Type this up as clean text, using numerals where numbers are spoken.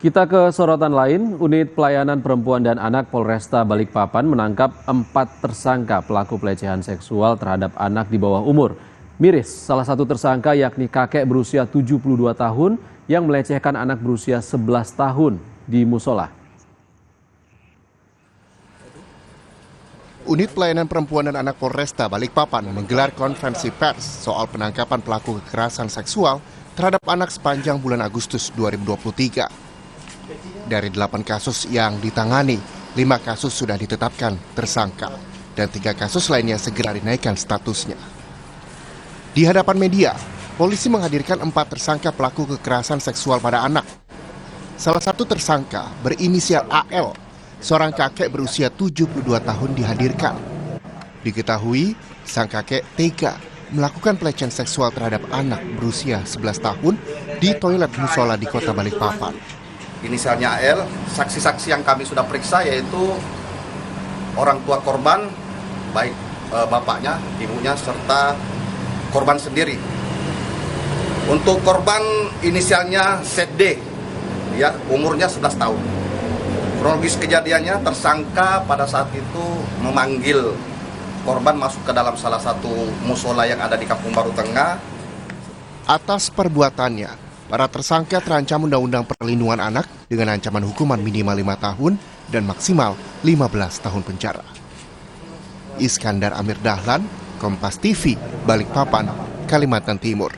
Kita ke sorotan lain, Unit Pelayanan Perempuan dan Anak Polresta Balikpapan menangkap 4 tersangka pelaku pelecehan seksual terhadap anak di bawah umur. Miris, salah satu tersangka yakni kakek berusia 72 tahun yang melecehkan anak berusia 11 tahun di musola. Unit Pelayanan Perempuan dan Anak Polresta Balikpapan menggelar konferensi pers soal penangkapan pelaku kekerasan seksual terhadap anak sepanjang bulan Agustus 2023. Dari 8 kasus yang ditangani, 5 kasus sudah ditetapkan tersangka dan 3 kasus lainnya segera dinaikkan statusnya. Di hadapan media, polisi menghadirkan 4 tersangka pelaku kekerasan seksual pada anak. Salah satu tersangka berinisial AL, seorang kakek berusia 72 tahun dihadirkan. Diketahui, sang kakek tega melakukan pelecehan seksual terhadap anak berusia 11 tahun di toilet musola di kota Balikpapan. Inisialnya AL, saksi-saksi yang kami sudah periksa yaitu orang tua korban, baik bapaknya, ibunya, serta korban sendiri. Untuk korban inisialnya ZD, ya, umurnya 11 tahun. Kronologis kejadiannya, tersangka pada saat itu memanggil korban masuk ke dalam salah satu musola yang ada di Kampung Baru Tengah. Atas perbuatannya, para tersangka terancam Undang-Undang Perlindungan Anak dengan ancaman hukuman minimal 5 tahun dan maksimal 15 tahun penjara. Iskandar Amir Dahlan, Kompas TV, Balikpapan, Kalimantan Timur.